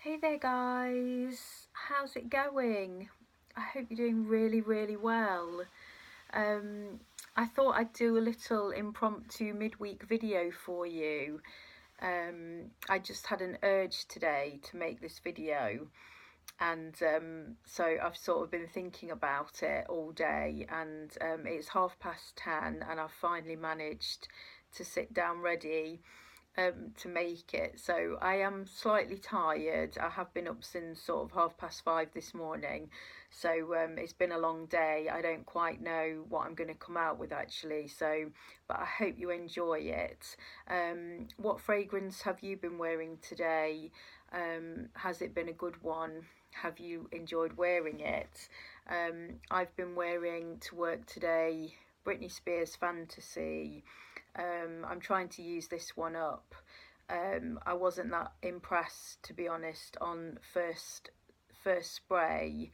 Hey there guys, how's it going? I hope you're doing really well. Um, I thought I'd do a little impromptu midweek video for you. I just had an urge today to make this video, and so I've sort of been thinking about it all day, and it's 10:30 and I've finally managed to sit down ready to make it. So I am slightly tired. I have been up since sort of 5:30 this morning. So it's been a long day. I don't quite know what I'm going to come out with actually. So, but I hope you enjoy it. What fragrance have you been wearing today? Has it been a good one? Have you enjoyed wearing it? I've been wearing to work today Britney Spears Fantasy. I'm trying to use this one up. I wasn't that impressed, to be honest, on first spray.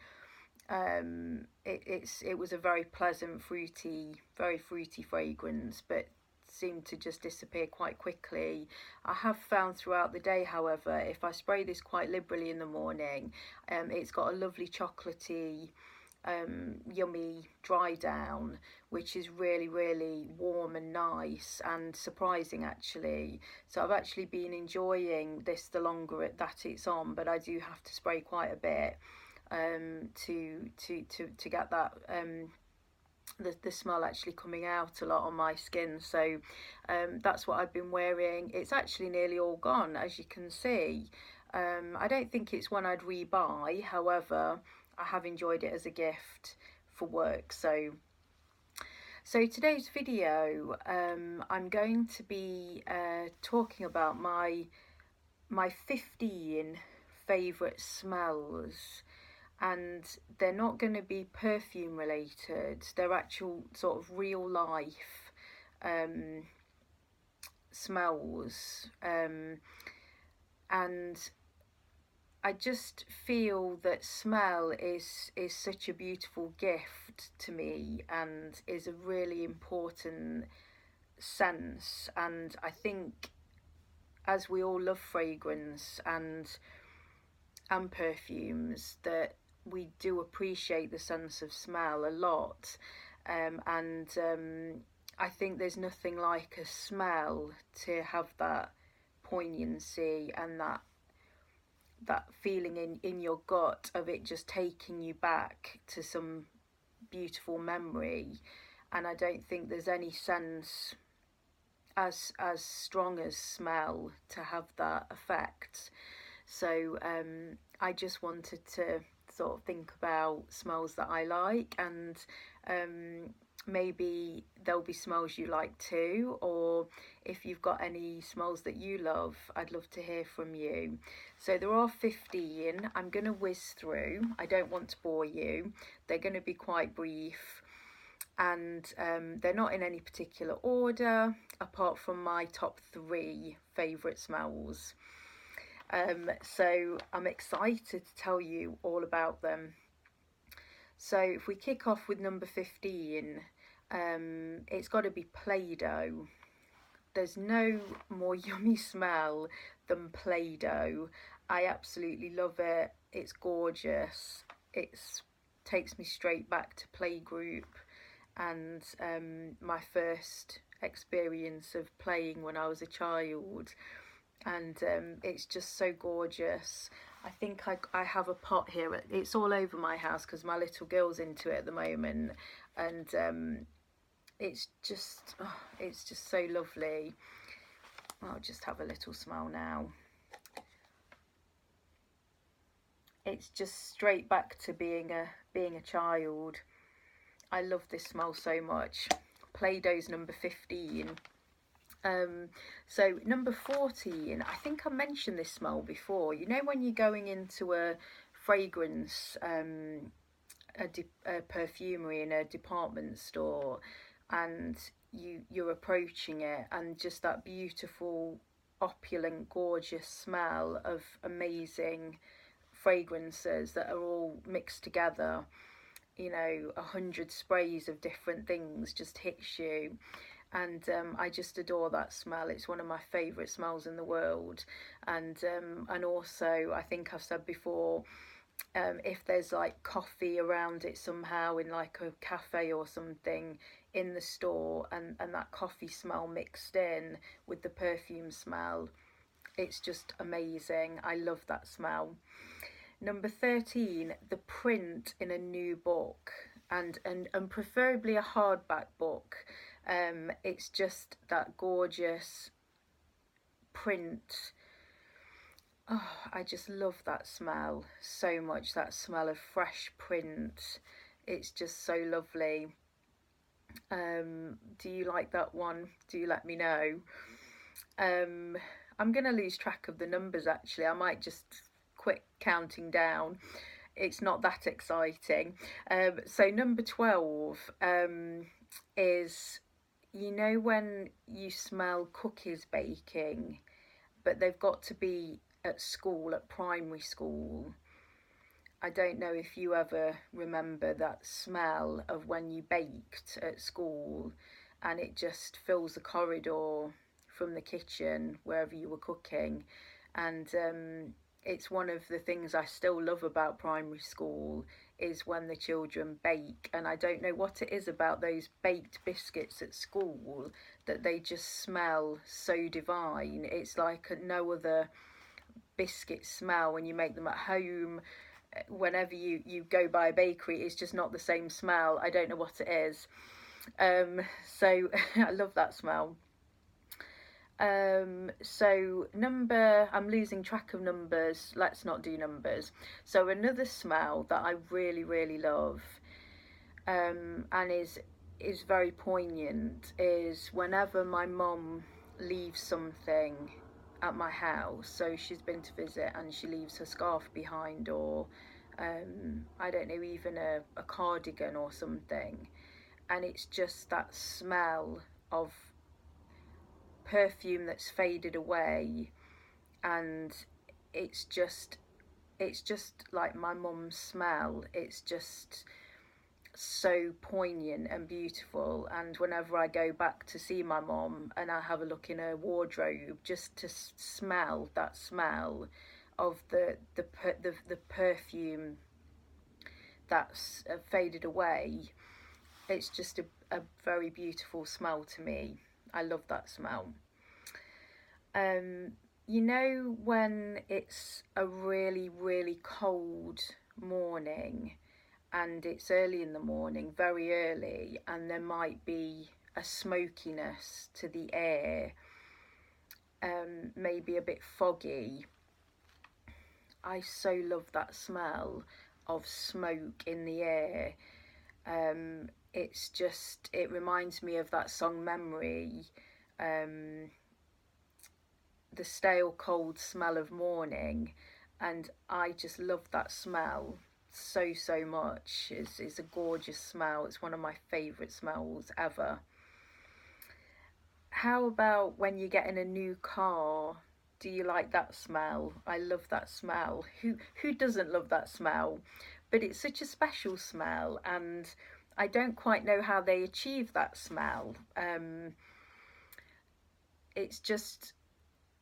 It was a very pleasant, very fruity fragrance, but seemed to just disappear quite quickly. I have found throughout the day, however, if I spray this quite liberally in the morning, it's got a lovely chocolatey yummy dry down, which is really warm and nice and surprising actually. So I've actually been enjoying this the longer that it's on, but I do have to spray quite a bit to get that the smell actually coming out a lot on my skin. So that's what I've been wearing. It's actually nearly all gone, as you can see. I don't think it's one I'd rebuy, however I have enjoyed it as a gift for work. So today's video, I'm going to be talking about my 15 favourite smells, and they're not going to be perfume related. They're actual sort of real life smells, and I just feel that smell is such a beautiful gift to me and is a really important sense. And I think as we all love fragrance and perfumes, that we do appreciate the sense of smell a lot. And I think there's nothing like a smell to have that poignancy and that feeling in your gut of it just taking you back to some beautiful memory. And I don't think there's any sense as strong as smell to have that effect. So I just wanted to sort of think about smells that I like, and maybe there'll be smells you like too, or if you've got any smells that you love, I'd love to hear from you. So there are 15. I'm going to whiz through. I don't want to bore you. They're going to be quite brief, and they're not in any particular order apart from my top 3 favourite smells. So I'm excited to tell you all about them. So if we kick off with number 15, it's got to be Play-Doh. There's no more yummy smell than Play-Doh. I absolutely love it. It's gorgeous. It takes me straight back to playgroup and my first experience of playing when I was a child. And it's just so gorgeous. I think I have a pot here. It's all over my house because my little girl's into it at the moment, and it's just so lovely. I'll just have a little smell now. It's just straight back to being a child. I love this smell so much. Play-Doh's number 15. So number 14, I think I mentioned this smell before. You know when you're going into a fragrance, a perfumery in a department store, and you're approaching it, and just that beautiful, opulent, gorgeous smell of amazing fragrances that are all mixed together. You know, 100 sprays of different things just hits you. and I just adore that smell. It's one of my favourite smells in the world. And also, I think I've said before, if there's like coffee around it somehow in like a cafe or something in the store, and that coffee smell mixed in with the perfume smell, it's just amazing. I love that smell. Number 13, the print in a new book, and preferably a hardback book. It's just that gorgeous print. Oh, I just love that smell so much, that smell of fresh print. It's just so lovely. Do you like that one? Do you let me know? I'm going to lose track of the numbers actually. I might just quit counting down. It's not that exciting. So number 12 is, you know, when you smell cookies baking, but they've got to be at school, at primary school. I don't know if you ever remember that smell of when you baked at school and it just fills the corridor from the kitchen wherever you were cooking. And it's one of the things I still love about primary school is when the children bake. And I don't know what it is about those baked biscuits at school that they just smell so divine. It's like no other biscuit smell when you make them at home. Whenever you go by a bakery, it's just not the same smell. I don't know what it is. So I love that smell. So I'm losing track of numbers. Let's not do numbers. So another smell that I really, really love, and is very poignant, is whenever my mum leaves something at my house. So she's been to visit and she leaves her scarf behind, or I don't know, even a cardigan or something, and it's just that smell of perfume that's faded away, and it's just like my mum's smell. It's just so poignant and beautiful, and whenever I go back to see my mum and I have a look in her wardrobe, just to smell that smell of the perfume that's faded away, it's just a very beautiful smell to me. I love that smell. You know, when it's a really, really cold morning and it's early in the morning, very early, and there might be a smokiness to the air, maybe a bit foggy. I so love that smell of smoke in the air. It reminds me of that song Memory, the stale cold smell of morning, and I just love that smell so much. It's a gorgeous smell. It's one of my favourite smells ever. How about when you get in a new car? Do you like that smell? I love that smell. Who doesn't love that smell? But it's such a special smell, and I don't quite know how they achieve that smell. It's just,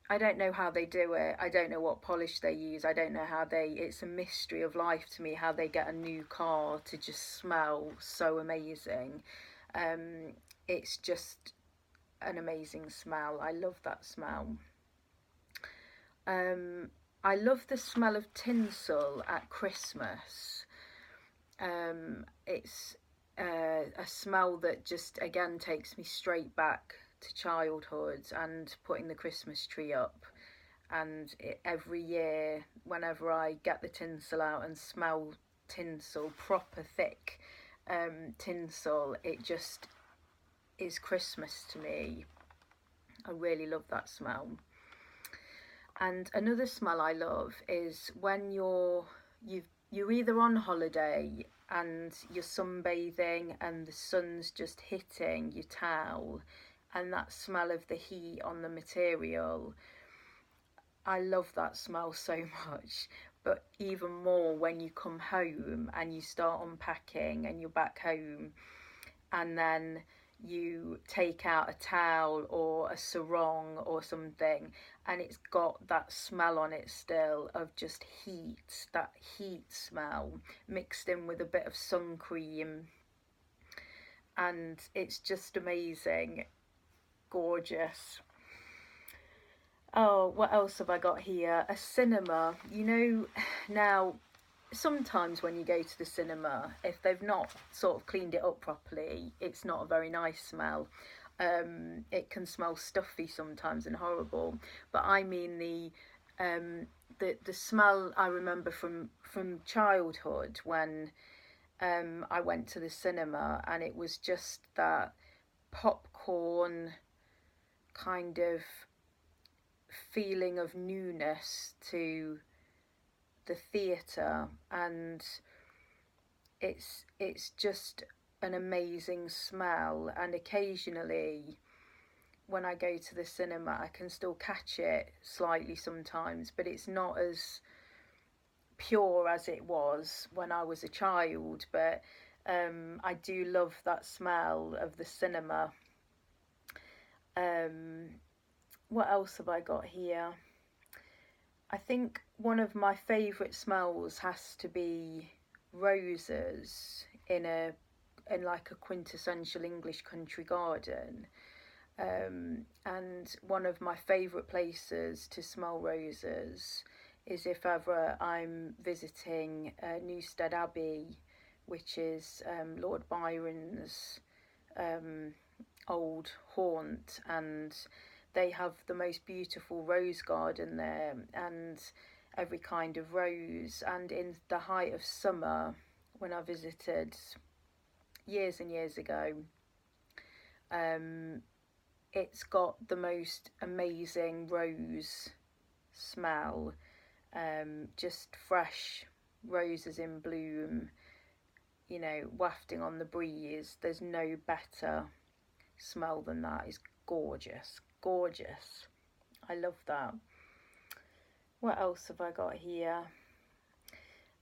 I don't know how they do it. I don't know what polish they use. I don't know it's a mystery of life to me how they get a new car to just smell so amazing. It's just an amazing smell. I love that smell. I love the smell of tinsel at Christmas. It's a smell that just again takes me straight back to childhood and putting the Christmas tree up. And every year, whenever I get the tinsel out and smell tinsel, proper thick tinsel, it just is Christmas to me. I really love that smell. And another smell I love is when you're either on holiday and you're sunbathing and the sun's just hitting your towel, and that smell of the heat on the material. I love that smell so much. But even more when you come home and you start unpacking and you're back home, and then you take out a towel or a sarong or something, and it's got that smell on it still of just heat, that heat smell mixed in with a bit of sun cream, and it's just amazing, gorgeous. Oh, what else have I got here? A cinema. You know, now sometimes when you go to the cinema, if they've not sort of cleaned it up properly, it's not a very nice smell. It can smell stuffy sometimes and horrible. But I mean the smell I remember from childhood when I went to the cinema, and it was just that popcorn kind of feeling of newness to the theatre, and it's just an amazing smell. And occasionally when I go to the cinema I can still catch it slightly sometimes, but it's not as pure as it was when I was a child. But I do love that smell of the cinema. What else have I got here? I think one of my favourite smells has to be roses in like a quintessential English country garden. And one of my favourite places to smell roses is if ever I'm visiting Newstead Abbey, which is Lord Byron's old haunt, and they have the most beautiful rose garden there, and every kind of rose. And in the height of summer, when I visited years and years ago, it's got the most amazing rose smell, just fresh roses in bloom, you know, wafting on the breeze. There's no better smell than that. It's gorgeous, gorgeous. I love that. What else have I got here?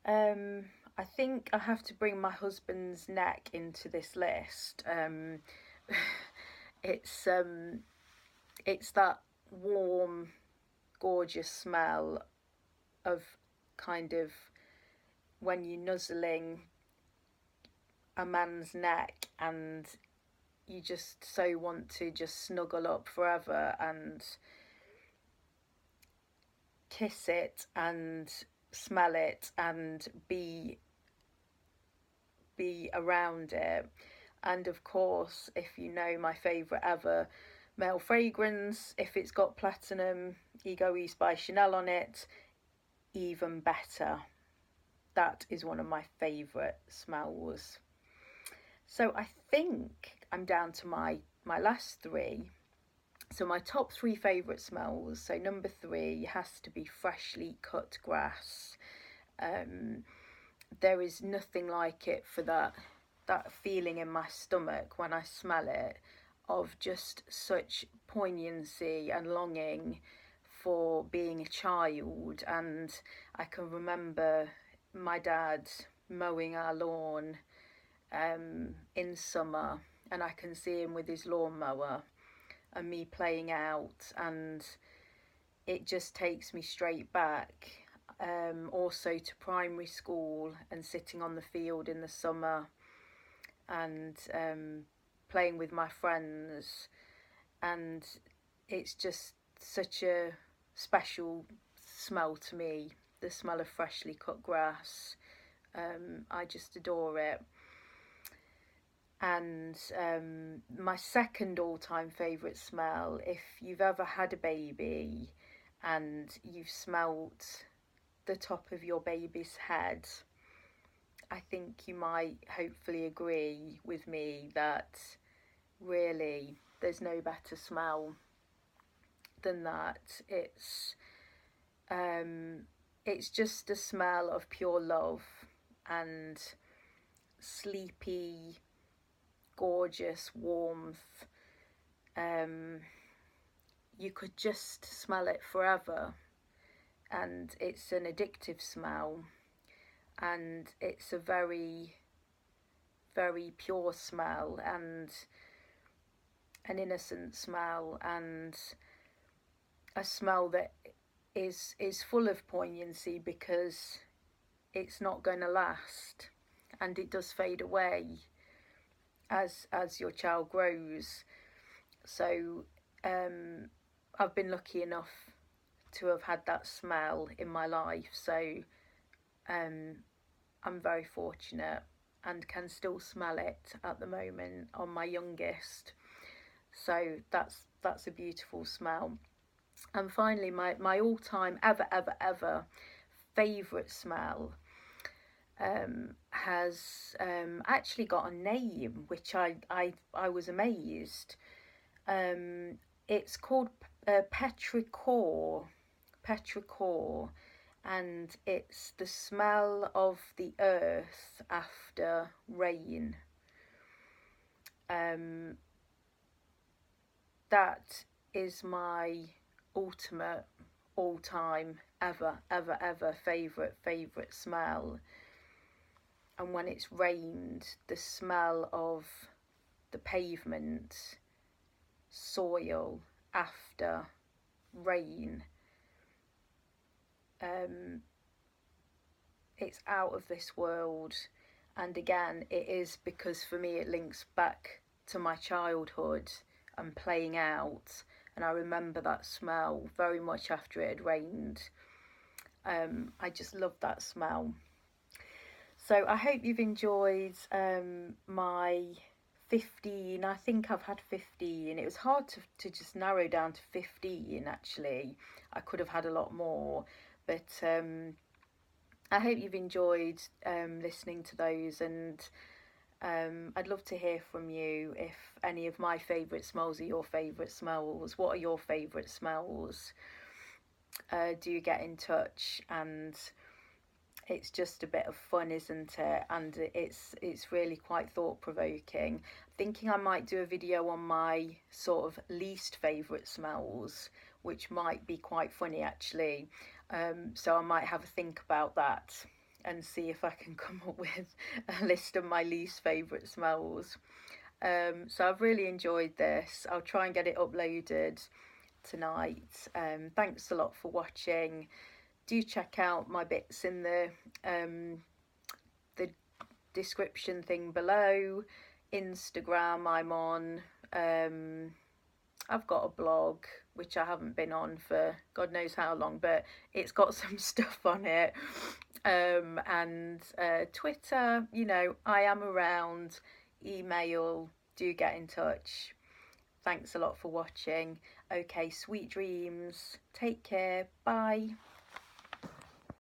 I think I have to bring my husband's neck into this list. It's that warm, gorgeous smell of kind of when you're nuzzling a man's neck and you just so want to just snuggle up forever and kiss it and smell it and be around it. And of course, if you know my favourite ever male fragrance, if it's got platinum Egoist by Chanel on it, even better. That is one of my favourite smells. So I think I'm down to my last three. So my top three favourite smells. So number 3 has to be freshly cut grass. There is nothing like it for that feeling in my stomach when I smell it, of just such poignancy and longing for being a child. And I can remember my dad mowing our lawn in summer, and I can see him with his lawnmower and me playing out, and it just takes me straight back. Also to primary school and sitting on the field in the summer and playing with my friends, and it's just such a special smell to me, the smell of freshly cut grass. I just adore it. And my second all-time favourite smell, if you've ever had a baby and you've smelt the top of your baby's head, I think you might hopefully agree with me that really there's no better smell than that. It's just a smell of pure love and sleepy, gorgeous warmth. You could just smell it forever, and it's an addictive smell, and it's a very, very pure smell. And an innocent smell, and a smell that is full of poignancy because it's not going to last, and it does fade away as your child grows. So I've been lucky enough to have had that smell in my life, so I'm very fortunate and can still smell it at the moment on my youngest. So that's a beautiful smell. And finally, my all-time ever favourite smell has actually got a name, which I was amazed. It's called petrichor, and it's the smell of the earth after rain. That is my ultimate, all-time, ever favourite smell. And when it's rained, the smell of the pavement, soil after rain, it's out of this world. And again, it is because for me it links back to my childhood and playing out, and I remember that smell very much after it had rained. I just love that smell. So I hope you've enjoyed my 15. I think I've had 15. It was hard to just narrow down to 15 actually. I could have had a lot more, but I hope you've enjoyed listening to those, and I'd love to hear from you if any of my favourite smells are your favourite smells. What are your favourite smells? Do get in touch, and it's just a bit of fun, isn't it? And it's really quite thought-provoking. Thinking I might do a video on my sort of least favourite smells, which might be quite funny actually. So I might have a think about that and see if I can come up with a list of my least favourite smells. So I've really enjoyed this. I'll try and get it uploaded tonight. Thanks a lot for watching. Do check out my bits in the description thing below. Instagram I'm on. I've got a blog which I haven't been on for God knows how long, but it's got some stuff on it. And Twitter, you know, I am around. Email, do get in touch. Thanks a lot for watching. Okay, sweet dreams. Take care. Bye.